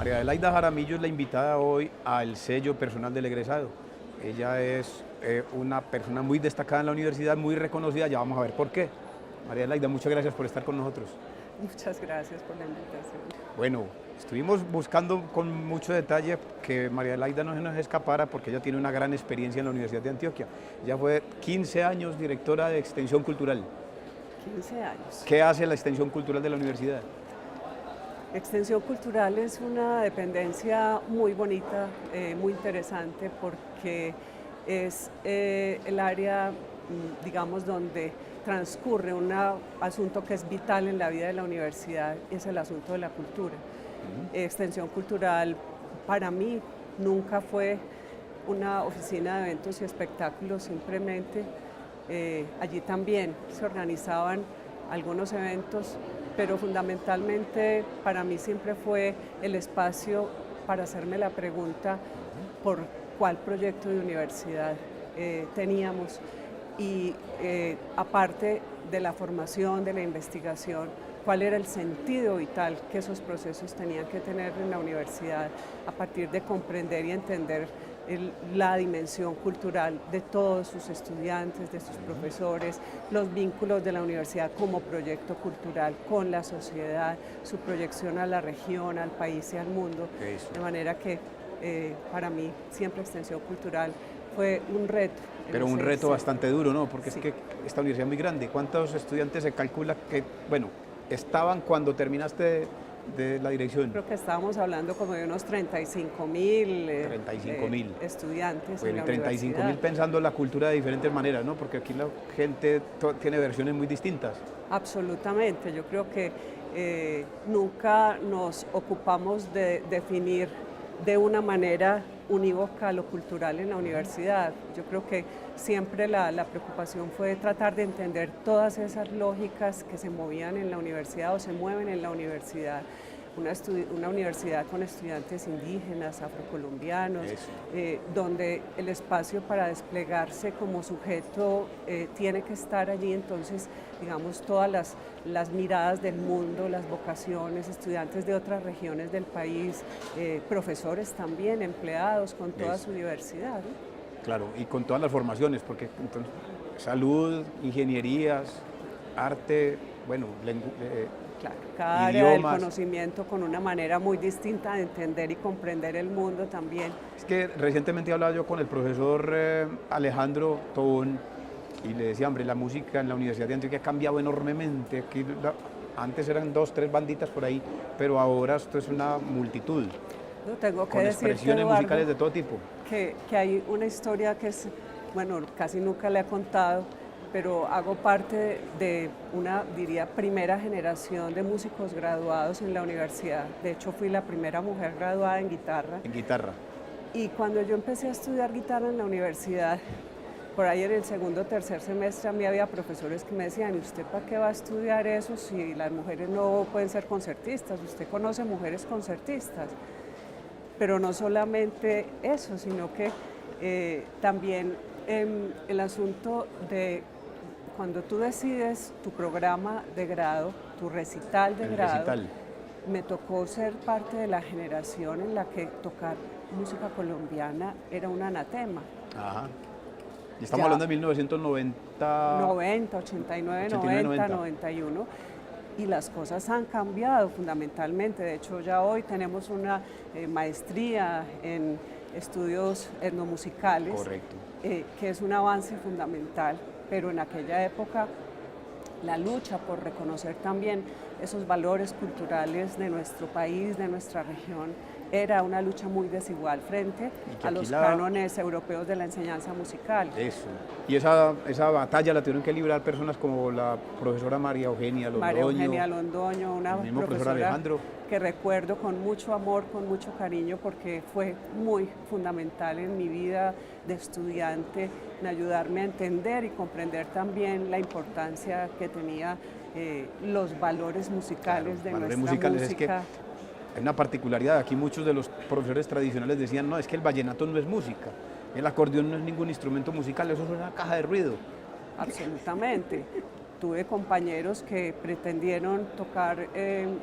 María Adelaida Jaramillo es la invitada hoy al sello personal del egresado. Ella es una persona muy destacada en la universidad, muy reconocida, ya vamos a ver por qué. María Adelaida, muchas gracias por estar con nosotros. Muchas gracias por la invitación. Bueno, estuvimos buscando con mucho detalle que María Adelaida no se nos escapara porque ella tiene una gran experiencia en la Universidad de Antioquia. Ella fue 15 años directora de Extensión Cultural. 15 años. ¿Qué hace la Extensión Cultural de la universidad? Extensión Cultural es una dependencia muy bonita, muy interesante porque es el área, digamos, donde transcurre un asunto que es vital en la vida de la universidad, es el asunto de la cultura. Extensión Cultural para mí nunca fue una oficina de eventos y espectáculos, simplemente allí también se organizaban algunos eventos, pero fundamentalmente para mí siempre fue el espacio para hacerme la pregunta por cuál proyecto de universidad teníamos y aparte de la formación, de la investigación, cuál era el sentido vital que esos procesos tenían que tener en la universidad a partir de comprender y entender la dimensión cultural de todos sus estudiantes, de sus profesores, los vínculos de la universidad como proyecto cultural con la sociedad, su proyección a la región, al país y al mundo. Eso. De manera que para mí siempre Extensión Cultural fue un reto. Pero un reto bastante duro, ¿no? Porque sí. Es que esta universidad es muy grande. ¿Cuántos estudiantes se calcula que, bueno, estaban cuando terminaste de la dirección? Creo que estábamos hablando como de unos 35.000 35.000 estudiantes Bueno, en la 35.000 universidad. pensando la cultura de diferentes maneras, ¿no? Porque aquí la gente tiene versiones muy distintas. Absolutamente, yo creo que nunca nos ocupamos de definir de una manera unívoca lo cultural en la universidad. Yo creo que siempre la preocupación fue tratar de entender todas esas lógicas que se movían en la universidad o se mueven en la universidad. Una universidad con estudiantes indígenas, afrocolombianos, donde el espacio para desplegarse como sujeto tiene que estar allí. Entonces, digamos, todas las miradas del mundo, las vocaciones, estudiantes de otras regiones del país, profesores también, empleados con toda su diversidad, ¿no? Claro, y con todas las formaciones, porque entonces, salud, ingenierías, arte, bueno, Claro, cada área del idiomas. conocimiento con una manera muy distinta de entender y comprender el mundo también. Es que recientemente hablaba yo con el profesor Alejandro Tobón y le decía, hombre, la música en la Universidad de Antioquia ha cambiado enormemente. Aquí antes eran 2, 3 banditas por ahí, pero ahora esto es una multitud. No tengo que Con decirte, expresiones Eduardo, musicales de todo tipo. que hay una historia que es, bueno, casi nunca le he contado, pero hago parte de una, diría, primera generación de músicos graduados en la universidad. De hecho, fui la primera mujer graduada en guitarra. En guitarra. Y cuando yo empecé a estudiar guitarra en la universidad, por ahí en el segundo o tercer semestre, a mí había profesores que me decían, ¿y usted para qué va a estudiar eso si las mujeres no pueden ser concertistas? ¿Usted conoce mujeres concertistas? Pero no solamente eso, sino que también el asunto de cuando tú decides tu programa de grado, tu recital de grado, me tocó ser parte de la generación en la que tocar música colombiana era un anatema. Ajá. Y estamos hablando de 1990. 90, 89, 90, 91. Y las cosas han cambiado fundamentalmente. De hecho, ya hoy tenemos una maestría en estudios etnomusicales, que es un avance fundamental, pero en aquella época la lucha por reconocer también esos valores culturales de nuestro país, de nuestra región, era una lucha muy desigual frente a los cánones europeos de la enseñanza musical. Eso. Y esa batalla la tuvieron que librar personas como la profesora María Eugenia Londoño, una profesora Alejandro, que recuerdo con mucho amor, con mucho cariño, porque fue muy fundamental en mi vida de estudiante, en ayudarme a entender y comprender también la importancia que tenía los valores musicales de nuestra música. Hay una particularidad, aquí muchos de los profesores tradicionales decían, no, es que el vallenato no es música, el acordeón no es ningún instrumento musical, eso es una caja de ruido. Absolutamente. tuve compañeros que pretendieron tocar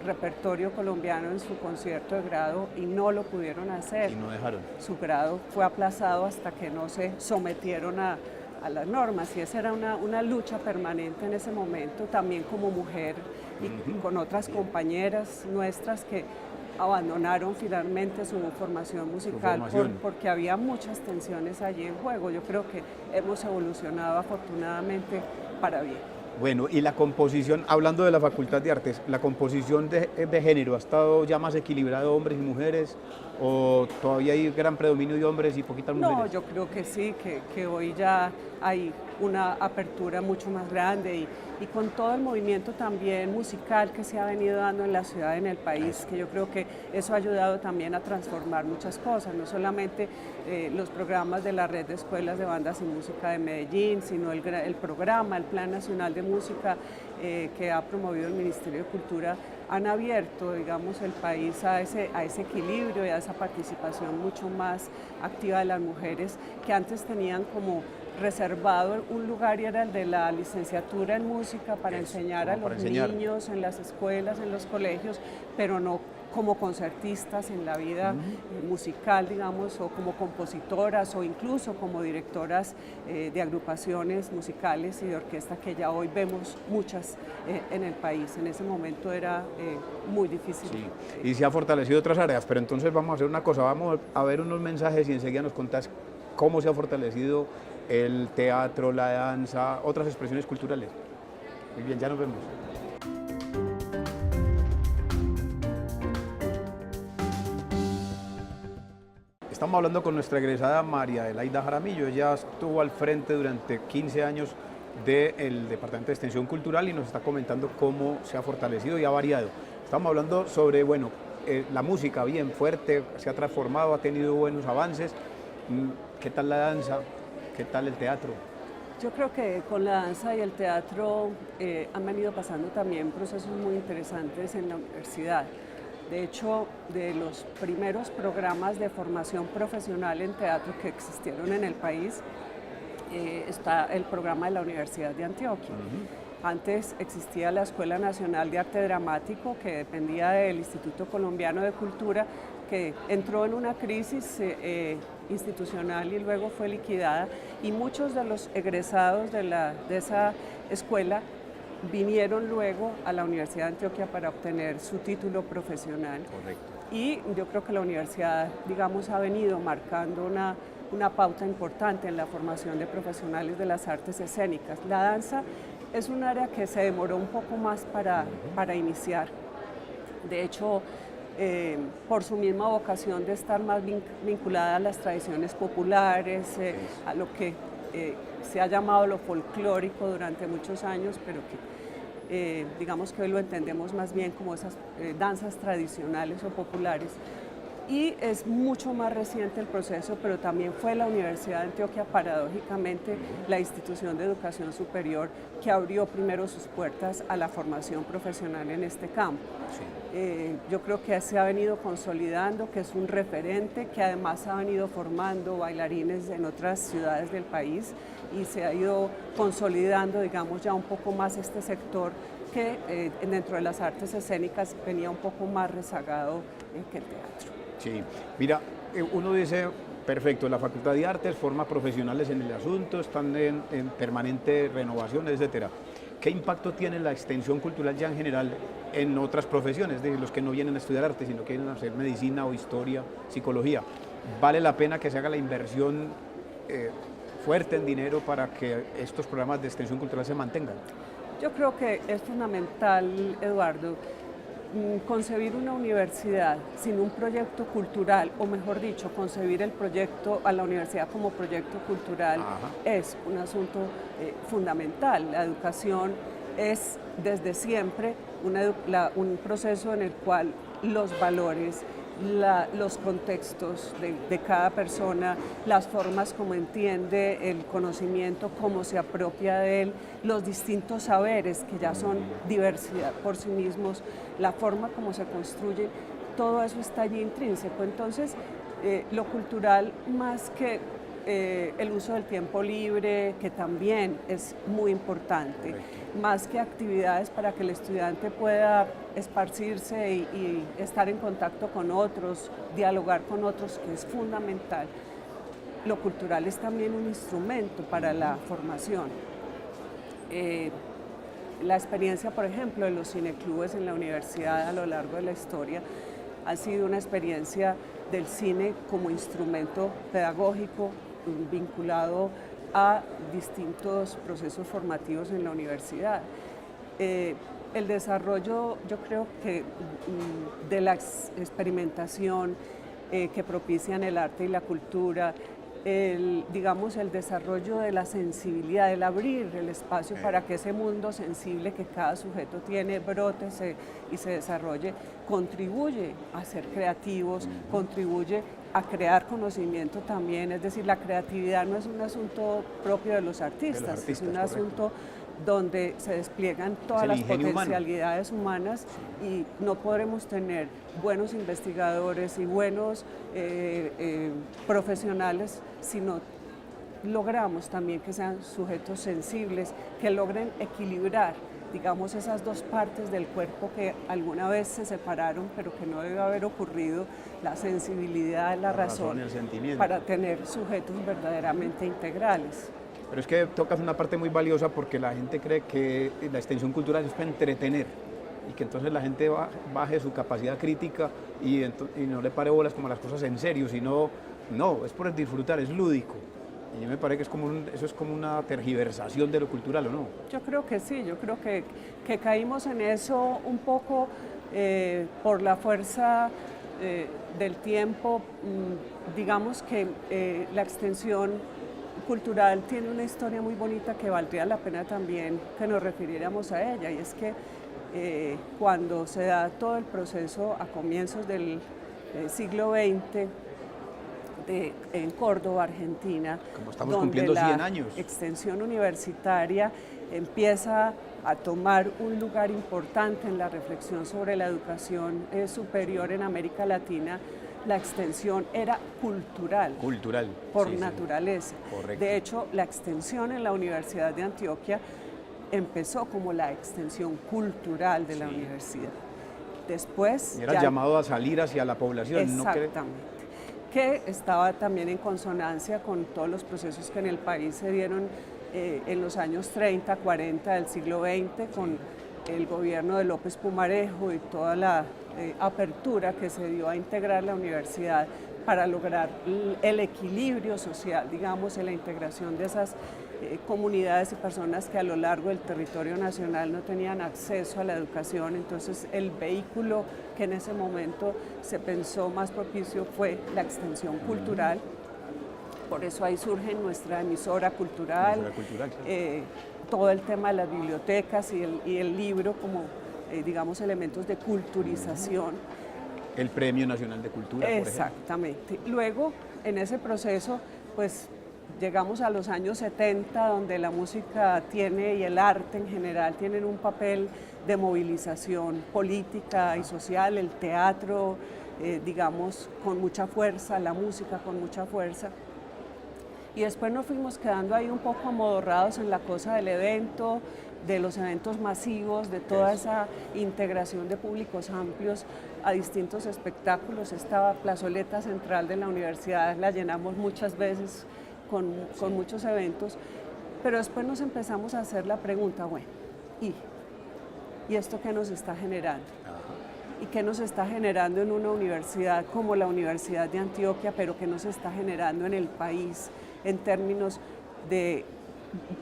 repertorio colombiano en su concierto de grado y no lo pudieron hacer. Y no dejaron. Su grado fue aplazado hasta que no se sometieron a las normas, y esa era una lucha permanente en ese momento, también como mujer y con otras compañeras nuestras que abandonaron finalmente su formación musical porque había muchas tensiones allí en juego. Yo creo que hemos evolucionado afortunadamente para bien. Bueno, y la composición, hablando de la Facultad de Artes, ¿la composición de género ha estado ya más equilibrado, hombres y mujeres, o todavía hay gran predominio de hombres y poquitas mujeres? No, yo creo que sí, que hoy ya hay una apertura mucho más grande y con todo el movimiento también musical que se ha venido dando en la ciudad, en el país, que yo creo que eso ha ayudado también a transformar muchas cosas, no solamente los programas de la Red de Escuelas de Bandas y Música de Medellín, sino el programa, el Plan Nacional de Música que ha promovido el Ministerio de Cultura, han abierto, digamos, el país a ese equilibrio y a esa participación mucho más activa de las mujeres, que antes tenían como reservado un lugar, y era el de la licenciatura en música para enseñar a los niños en las escuelas, en los colegios, pero no como concertistas en la vida musical, digamos, o como compositoras o incluso como directoras de agrupaciones musicales y de orquesta, que ya hoy vemos muchas en el país. En ese momento era muy difícil. Sí. Y se ha fortalecido otras áreas, pero entonces vamos a hacer una cosa, vamos a ver unos mensajes y enseguida nos contás cómo se ha fortalecido el teatro, la danza, otras expresiones culturales. Muy bien, ya nos vemos. Estamos hablando con nuestra egresada María Adelaida Jaramillo. Ella estuvo al frente durante 15 años del Departamento de Extensión Cultural y nos está comentando cómo se ha fortalecido y ha variado. Estamos hablando sobre, bueno, la música bien fuerte, se ha transformado, ha tenido buenos avances. ¿Qué tal la danza? ¿Qué tal el teatro? Yo creo que con la danza y el teatro han venido pasando también procesos muy interesantes en la universidad. De hecho, de los primeros programas de formación profesional en teatro que existieron en el país, está el programa de la Universidad de Antioquia. Antes existía la Escuela Nacional de Arte Dramático, que dependía del Instituto Colombiano de Cultura, que entró en una crisis institucional y luego fue liquidada, y muchos de los egresados de esa escuela vinieron luego a la Universidad de Antioquia para obtener su título profesional. Correcto. Y yo creo que la universidad, digamos, ha venido marcando una pauta importante en la formación de profesionales de las artes escénicas. La danza es un área que se demoró un poco más para iniciar. De hecho, por su misma vocación de estar más vinculada a las tradiciones populares, a lo que se ha llamado lo folclórico durante muchos años, pero que digamos que hoy lo entendemos más bien como esas danzas tradicionales o populares. Y es mucho más reciente el proceso, pero también fue la Universidad de Antioquia, paradójicamente, la institución de educación superior que abrió primero sus puertas a la formación profesional en este campo. Sí. Yo creo que se ha venido consolidando, que es un referente, que además ha venido formando bailarines en otras ciudades del país y se ha ido consolidando, digamos, ya un poco más este sector que dentro de las artes escénicas venía un poco más rezagado que el teatro. Sí, mira, uno dice, perfecto, la Facultad de Artes forma profesionales en el asunto, están en permanente renovación, etcétera. ¿Qué impacto tiene la extensión cultural ya en general en otras profesiones, de los que no vienen a estudiar arte, sino que vienen a hacer medicina o historia, psicología? ¿Vale la pena que se haga la inversión fuerte en dinero para que estos programas de extensión cultural se mantengan? Yo creo que es fundamental, Eduardo, concebir una universidad sin un proyecto cultural, o mejor dicho, concebir el proyecto a la universidad como proyecto cultural. Ajá. Es un asunto fundamental. La educación es desde siempre un proceso en el cual los valores, los contextos de cada persona, las formas como entiende el conocimiento, cómo se apropia de él, los distintos saberes que ya son diversidad por sí mismos, la forma como se construye, todo eso está allí intrínseco. Entonces, lo cultural, más que el uso del tiempo libre, que también es muy importante, más que actividades para que el estudiante pueda esparcirse y estar en contacto con otros, dialogar con otros, que es fundamental. Lo cultural es también un instrumento para la formación. La experiencia, por ejemplo, de los cineclubes en la universidad a lo largo de la historia ha sido una experiencia del cine como instrumento pedagógico vinculado a distintos procesos formativos en la universidad. El desarrollo, yo creo que de la experimentación que propician el arte y la cultura, digamos, el desarrollo de la sensibilidad, el abrir el espacio para que ese mundo sensible que cada sujeto tiene brote y se desarrolle, contribuye a ser creativos, contribuye a crear conocimiento también. Es decir, la creatividad no es un asunto propio de los artistas, es un asunto donde se despliegan todas las potencialidades humanas, y no podremos tener buenos investigadores y buenos profesionales si no logramos también que sean sujetos sensibles, que logren equilibrar, digamos, esas dos partes del cuerpo que alguna vez se separaron, pero que no debe haber ocurrido, la sensibilidad, la razón y el sentimiento, para tener sujetos verdaderamente integrales. Pero es que tocas una parte muy valiosa, porque la gente cree que la extensión cultural es para entretener y que entonces la gente baje su capacidad crítica y no le pare bolas como las cosas en serio, sino, no, es por disfrutar, es lúdico. Y me parece que eso es como una tergiversación de lo cultural, ¿o no? Yo creo que sí, yo creo que caímos en eso un poco por la fuerza del tiempo. Digamos que la extensión cultural tiene una historia muy bonita que valdría la pena también que nos refiriéramos a ella, y es que cuando se da todo el proceso a comienzos del siglo XX en Córdoba, Argentina, como estamos donde cumpliendo 100 la años, extensión universitaria empieza a tomar un lugar importante en la reflexión sobre la educación superior en América Latina. La extensión era cultural, por naturaleza. Sí. De hecho, la extensión en la Universidad de Antioquia empezó como la extensión cultural de la universidad. Después era llamado a salir hacia la población. Exactamente. Que estaba también en consonancia con todos los procesos que en el país se dieron en los años 30, 40 del siglo XX, con el gobierno de López Pumarejo y toda la apertura que se dio a integrar la universidad para lograr el equilibrio social, digamos, en la integración de esas comunidades y personas que a lo largo del territorio nacional no tenían acceso a la educación. Entonces, el vehículo que en ese momento se pensó más propicio fue la extensión cultural. Por eso ahí surge nuestra emisora cultural, todo el tema de las bibliotecas y el libro como, digamos, elementos de culturización. El Premio Nacional de Cultura, por ejemplo. Exactamente. Luego, en ese proceso, pues llegamos a los años 70, donde la música tiene, y el arte en general, tienen un papel de movilización política y social, el teatro, digamos, con mucha fuerza, la música con mucha fuerza. Y después nos fuimos quedando ahí un poco amodorrados en la cosa del evento, de los eventos masivos, de toda esa integración de públicos amplios a distintos espectáculos. Esta plazoleta central de la universidad la llenamos muchas veces con muchos eventos, pero después nos empezamos a hacer la pregunta, bueno, ¿y esto qué nos está generando? ¿Y qué nos está generando en una universidad como la Universidad de Antioquia, pero qué nos está generando en el país en términos de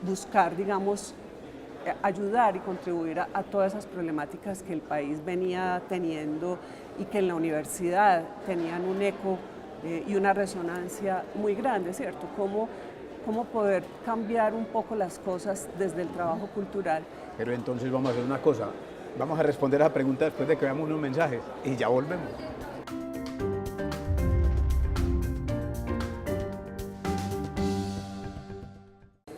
buscar, digamos, ayudar y contribuir a todas esas problemáticas que el país venía teniendo y que en la universidad tenían un eco y una resonancia muy grande, ¿cierto? Cómo poder cambiar un poco las cosas desde el trabajo cultural. Pero entonces vamos a hacer una cosa, vamos a responder a la pregunta después de que veamos unos mensajes y ya volvemos.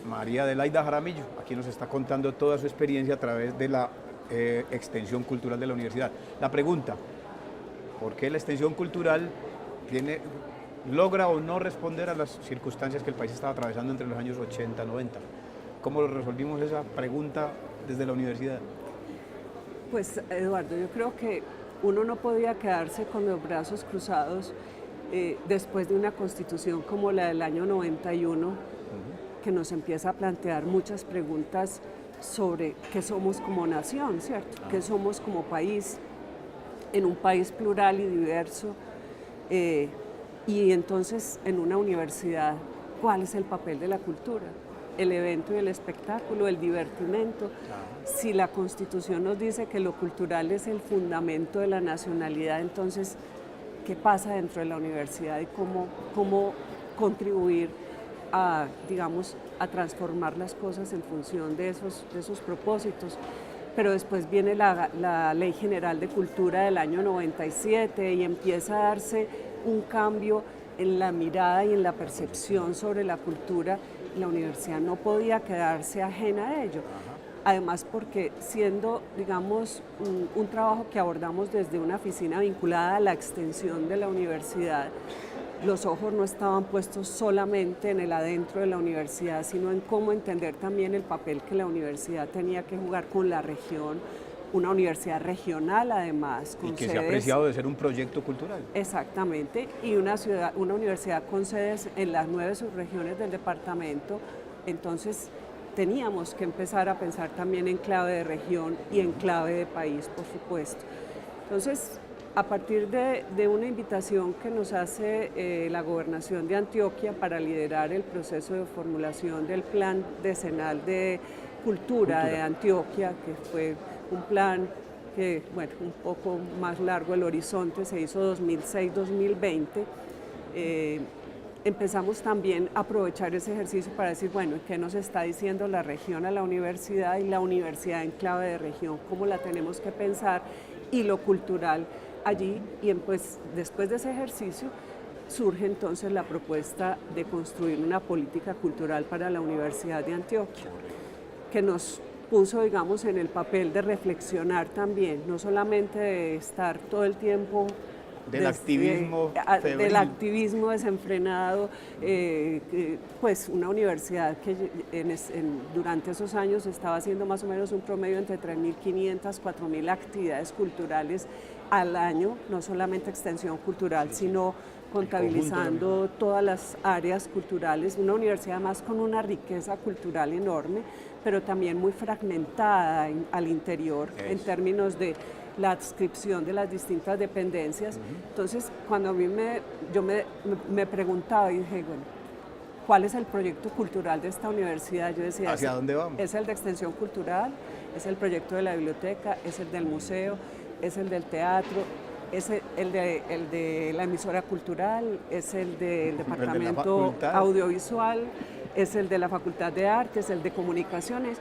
María Adelaida Jaramillo, aquí nos está contando toda su experiencia a través de la extensión cultural de la universidad. La pregunta, ¿por qué la extensión cultural logra o no responder a las circunstancias que el país estaba atravesando entre los años 80 y 90. ¿Cómo resolvimos esa pregunta desde la universidad? Pues Eduardo, yo creo que uno no podía quedarse con los brazos cruzados después de una constitución como la del año 91, que nos empieza a plantear muchas preguntas sobre qué somos como nación, ¿cierto? ¿Qué somos como país, en un país plural y diverso? Y entonces en una universidad, ¿cuál es el papel de la cultura? El evento y el espectáculo, el divertimento. Si la Constitución nos dice que lo cultural es el fundamento de la nacionalidad, entonces, ¿qué pasa dentro de la universidad y cómo contribuir a, digamos, a transformar las cosas en función de esos propósitos? Pero después viene la Ley General de Cultura del año 97 y empieza a darse un cambio en la mirada y en la percepción sobre la cultura. La universidad no podía quedarse ajena a ello. Además porque siendo, digamos, un trabajo que abordamos desde una oficina vinculada a la extensión de la universidad, los ojos no estaban puestos solamente en el adentro de la universidad, sino en cómo entender también el papel que la universidad tenía que jugar con la región, una universidad regional además. Con y que se ha apreciado de ser un proyecto cultural. Exactamente, y una universidad con sedes en las 9 subregiones del departamento, entonces teníamos que empezar a pensar también en clave de región y en clave de país, por supuesto. Entonces, a partir de una invitación que nos hace la Gobernación de Antioquia para liderar el proceso de formulación del Plan Decenal de Cultura de Antioquia, que fue un plan que, bueno, un poco más largo el horizonte, se hizo 2006-2020, empezamos también a aprovechar ese ejercicio para decir, bueno, ¿qué nos está diciendo la región a la universidad y la universidad en clave de región? ¿Cómo la tenemos que pensar? Y lo cultural allí, y pues después de ese ejercicio surge entonces la propuesta de construir una política cultural para la Universidad de Antioquia, que nos puso, digamos, en el papel de reflexionar también, no solamente de estar todo el tiempo del activismo desenfrenado, pues una universidad que durante esos años estaba haciendo más o menos un promedio entre 3.500, 4.000 actividades culturales al año, no solamente extensión cultural, sino contabilizando todas las áreas culturales, una universidad más con una riqueza cultural enorme, pero también muy fragmentada al interior en términos de la adscripción de las distintas dependencias. Entonces, cuando a mí yo me preguntaba y dije, bueno, ¿cuál es el proyecto cultural de esta universidad? Yo decía, ¿hacia dónde vamos? Es el de extensión cultural, es el proyecto de la biblioteca, es el del museo, es el del teatro, es el de la emisora cultural, es el del departamento audiovisual, es el de la Facultad de Artes, el de Comunicaciones.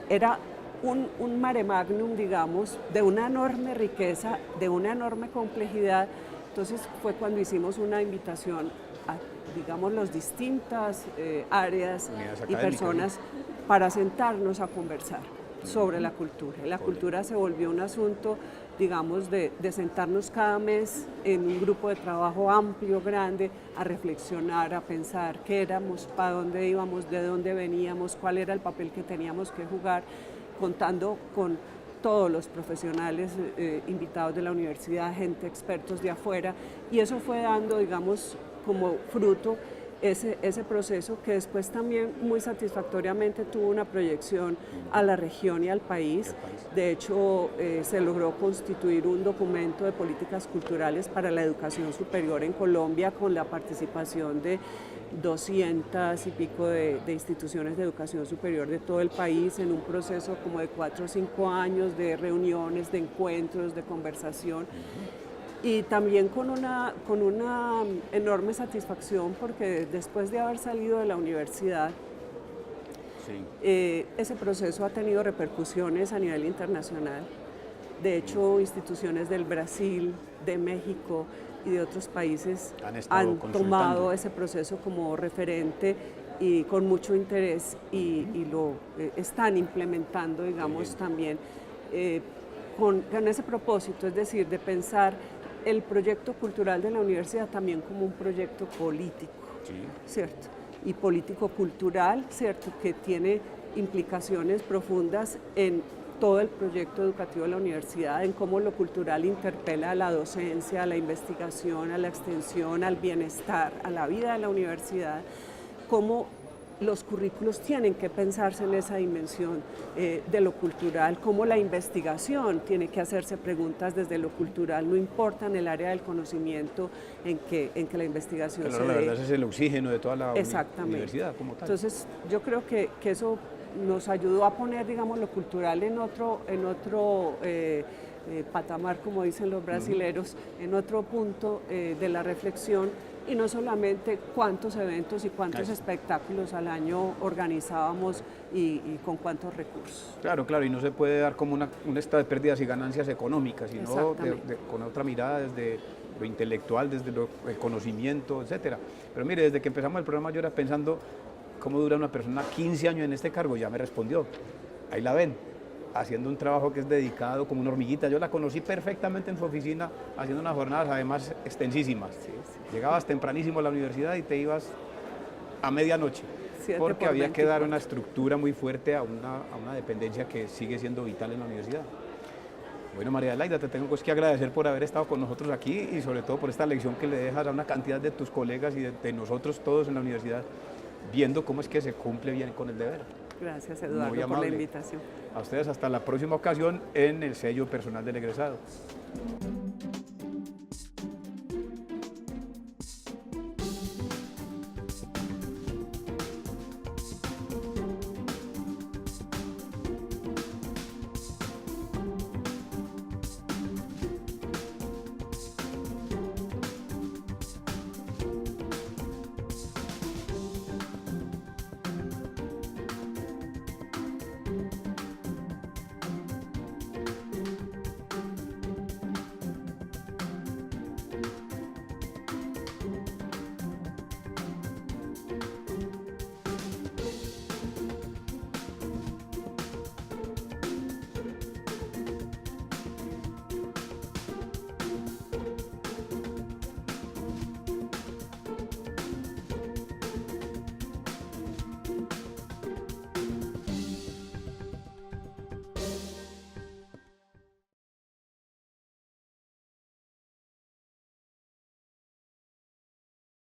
Era un mare magnum, digamos, de una enorme riqueza, de una enorme complejidad. Entonces fue cuando hicimos una invitación a, digamos, las distintas áreas y personas para sentarnos a conversar sobre la cultura. La cultura se volvió un asunto, digamos, de sentarnos cada mes en un grupo de trabajo amplio, grande, a reflexionar, a pensar qué éramos, para dónde íbamos, de dónde veníamos, cuál era el papel que teníamos que jugar, contando con todos los profesionales invitados de la universidad, gente, expertos de afuera, y eso fue dando, digamos, como fruto ese proceso que después también muy satisfactoriamente tuvo una proyección a la región y al país. De hecho, se logró constituir un documento de políticas culturales para la educación superior en Colombia con la participación de 200 y pico de instituciones de educación superior de todo el país en un proceso como de 4 o 5 años de reuniones, de encuentros, de conversación. Y también con una enorme satisfacción porque después de haber salido de la universidad, ese proceso ha tenido repercusiones a nivel internacional. De hecho, instituciones del Brasil, de México y de otros países han tomado ese proceso como referente y con mucho interés y lo están implementando, digamos, también con ese propósito, es decir, de pensar el proyecto cultural de la universidad también como un proyecto político, Sí. ¿cierto? Y político-cultural, ¿cierto? Que tiene implicaciones profundas en todo el proyecto educativo de la universidad, en cómo lo cultural interpela a la docencia, a la investigación, a la extensión, al bienestar, a la vida de la universidad, cómo los currículos tienen que pensarse en esa dimensión de lo cultural, cómo la investigación tiene que hacerse preguntas desde lo cultural, no importa en el área del conocimiento en que la investigación Claro, se la dé. verdad ese es el oxígeno de toda la Exactamente. universidad como tal. Entonces, yo creo que eso nos ayudó a poner, digamos, lo cultural en otro patamar, como dicen los brasileros, en otro punto de la reflexión, y no solamente cuántos eventos y cuántos espectáculos al año organizábamos y con cuántos recursos. Claro, claro, y no se puede dar como un estado de pérdidas y ganancias económicas, sino con otra mirada desde lo intelectual, desde el conocimiento, etcétera. Pero mire, desde que empezamos el programa yo era pensando cómo dura una persona 15 años en este cargo, ya me respondió, ahí la ven, haciendo un trabajo que es dedicado como una hormiguita. Yo la conocí perfectamente en su oficina, haciendo unas jornadas además extensísimas. Sí, sí. Llegabas tempranísimo a la universidad y te ibas a medianoche, porque había que dar una estructura muy fuerte a una dependencia que sigue siendo vital en la universidad. Bueno, María Adelaida, te tengo pues que agradecer por haber estado con nosotros aquí y sobre todo por esta lección que le dejas a una cantidad de tus colegas y de nosotros todos en la universidad, viendo cómo es que se cumple bien con el deber. Gracias, Eduardo, por la invitación. A ustedes hasta la próxima ocasión en el sello personal del egresado.